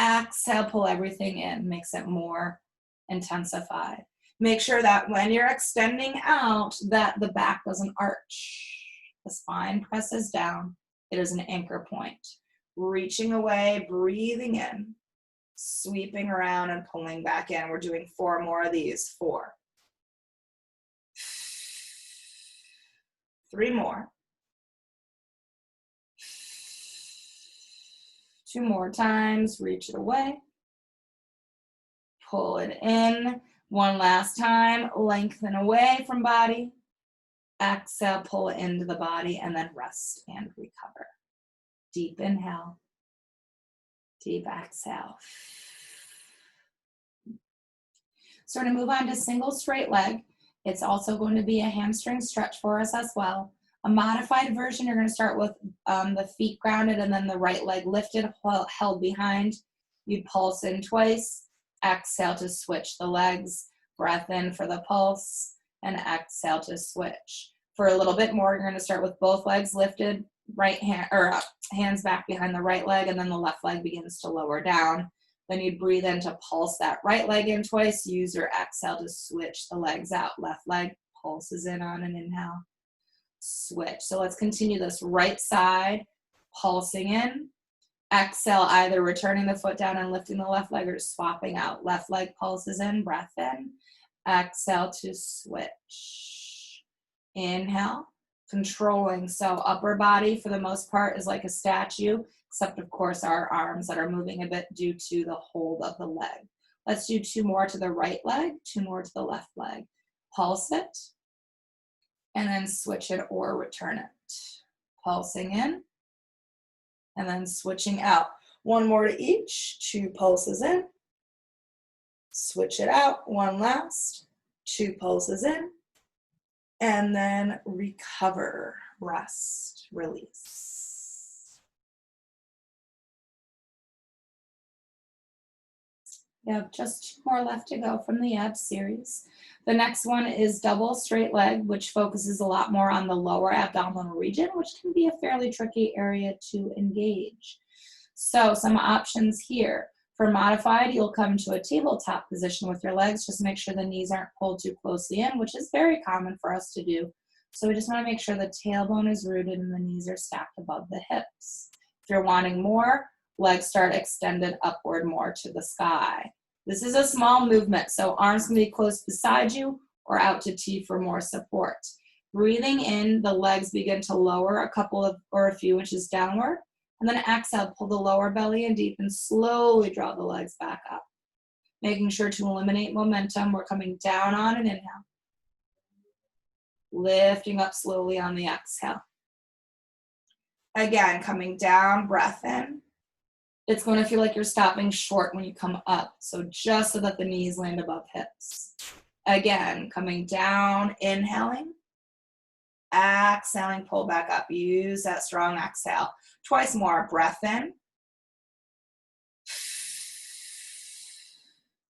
Exhale, pull everything in, makes it more intensified. Make sure that when you're extending out, that the back doesn't arch. The spine presses down. It is an anchor point. Reaching away, breathing in, sweeping around and pulling back in. We're doing 4 more of these. 4. 3 more. 2 more times. Reach it away. Pull it in. 1 last time. Lengthen away from body. Exhale, pull it into the body, and then rest and recover. Deep inhale. Deep exhale. So we're going to move on to single straight leg. It's also going to be a hamstring stretch for us as well. A modified version, you're going to start with the feet grounded and then the right leg lifted, held behind. You pulse in twice. Exhale to switch the legs. Breath in for the pulse and exhale to switch. For a little bit more, you're going to start with both legs lifted, right hand or hands back behind the right leg, and then the left leg begins to lower down. Then you breathe in to pulse that right leg in twice. Use your exhale to switch the legs out. Left leg pulses in on an inhale. Switch. So let's continue this. Right side, pulsing in. Exhale, either returning the foot down and lifting the left leg or swapping out. Left leg pulses in, breath in. Exhale to switch. Inhale, controlling. So upper body for the most part is like a statue, except of course our arms that are moving a bit due to the hold of the leg. Let's do 2 more to the right leg, 2 more to the left leg. Pulse it, and then switch it or return it. Pulsing in, and then switching out. 1 more to each, 2 pulses in, switch it out, 1 last, 2 pulses in, and then recover, rest, release. You have just 2 more left to go from the abs series. The next one is double straight leg, which focuses a lot more on the lower abdominal region, which can be a fairly tricky area to engage. So some options here. For modified, you'll come to a tabletop position with your legs. Just make sure the knees aren't pulled too closely in, which is very common for us to do. So we just want to make sure the tailbone is rooted and the knees are stacked above the hips. If you're wanting more, legs start extended upward more to the sky. This is a small movement, so arms can be close beside you or out to T for more support. Breathing in, the legs begin to lower a couple of or a few inches downward, and then exhale, pull the lower belly in deep and slowly draw the legs back up. Making sure to eliminate momentum. We're coming down on an inhale. Lifting up slowly on the exhale. Again, coming down, breath in. It's going to feel like you're stopping short when you come up, so just so that the knees land above hips. Again, coming down, inhaling. Exhaling, pull back up. Use that strong exhale. Twice more. Breath in.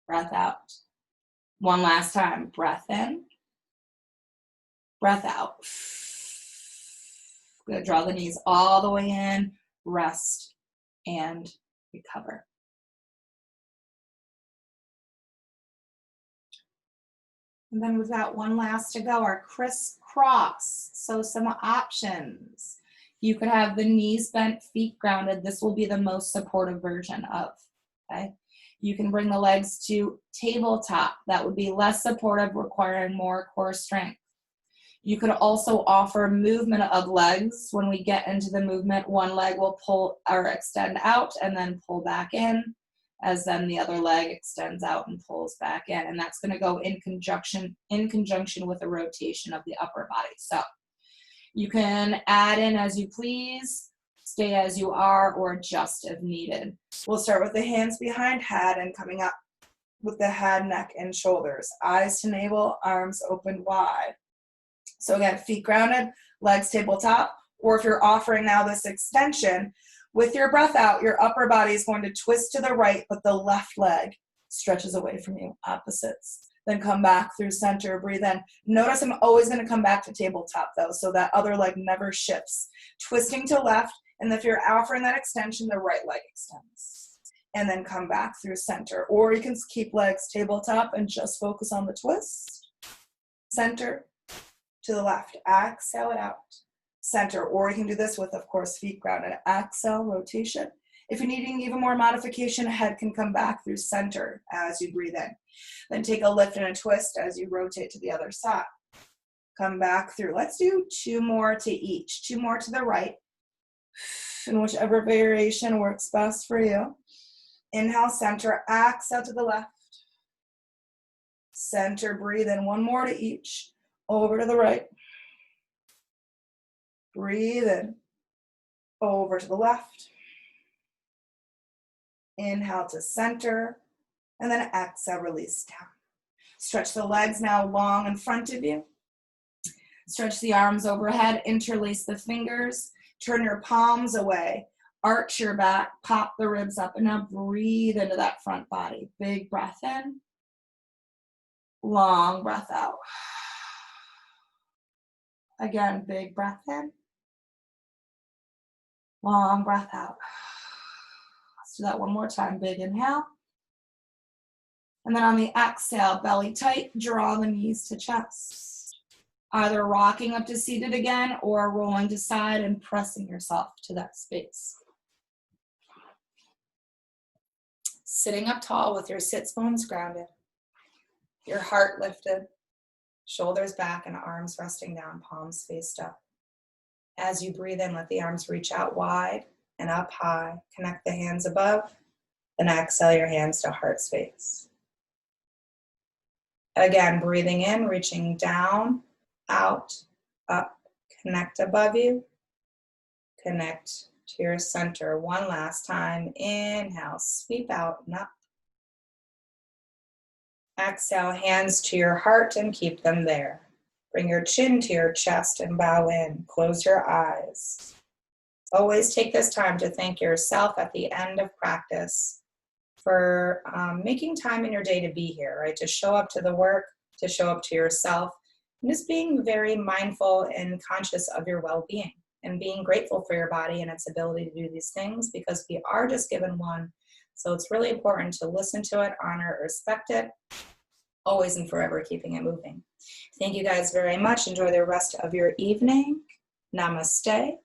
Breath out. 1 last time. Breath in. Breath out. Good. Draw the knees all the way in. Rest and recover. And then we've got 1 last to go, our crisscross. So some options. You could have the knees bent, feet grounded. This will be the most supportive version of, okay? You can bring the legs to tabletop. That would be less supportive, requiring more core strength. You could also offer movement of legs. When we get into the movement, 1 leg will pull or extend out and then pull back in, as then the other leg extends out and pulls back in. And that's going to go in conjunction with a rotation of the upper body. So you can add in as you please, stay as you are, or adjust if needed. We'll start with the hands behind head and coming up with the head, neck, and shoulders. Eyes to navel, arms opened wide. So again, feet grounded, legs tabletop, or if you're offering now this extension, with your breath out, your upper body is going to twist to the right, but the left leg stretches away from you, opposites. Then come back through center, breathe in. Notice I'm always going to come back to tabletop though, so that other leg never shifts. Twisting to left, and if you're offering that extension, the right leg extends. And then come back through center. Or you can keep legs tabletop and just focus on the twist. Center to the left, exhale it out. Center, or you can do this with, of course, feet grounded. Exhale, rotation. If you're needing even more modification, head can come back through center as you breathe in. Then take a lift and a twist as you rotate to the other side. Come back through. Let's do 2 more to each. 2 more to the right, in whichever variation works best for you. Inhale, center, exhale to the left. Center, breathe in. 1 more to each. Over to the right. Breathe in. Over to the left. Inhale to center. And then exhale, release down. Stretch the legs now long in front of you. Stretch the arms overhead. Interlace the fingers. Turn your palms away. Arch your back. Pop the ribs up. And now breathe into that front body. Big breath in. Long breath out. Again, big breath in. Long breath out. Let's do that one more time. Big inhale. And then on the exhale, belly tight, draw the knees to chest. Either rocking up to seated again or rolling to side and pressing yourself to that space. Sitting up tall with your sits bones grounded, your heart lifted, shoulders back and arms resting down, palms faced up. As you breathe in, let the arms reach out wide and up high. Connect the hands above, then exhale your hands to heart space. Again, breathing in, reaching down, out, up. Connect above you. Connect to your center. One last time. Inhale, sweep out and up. Exhale, hands to your heart and keep them there. Bring your chin to your chest and bow in. Close your eyes. Always take this time to thank yourself at the end of practice for making time in your day to be here, right? To show up to the work, to show up to yourself, and just being very mindful and conscious of your well-being and being grateful for your body and its ability to do these things, because we are just given one. So it's really important to listen to it, honor, respect it, always and forever keeping it moving. Thank you guys very much. Enjoy the rest of your evening. Namaste.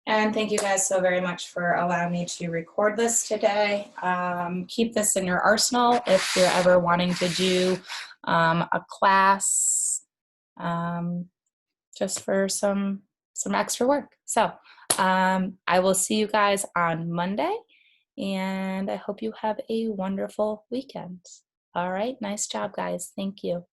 And thank you guys so very much for allowing me to record this today. Keep this in your arsenal if you're ever wanting to do a class just for some extra work. So I will see you guys on Monday, and I hope you have a wonderful weekend. All right, nice job, guys. Thank you.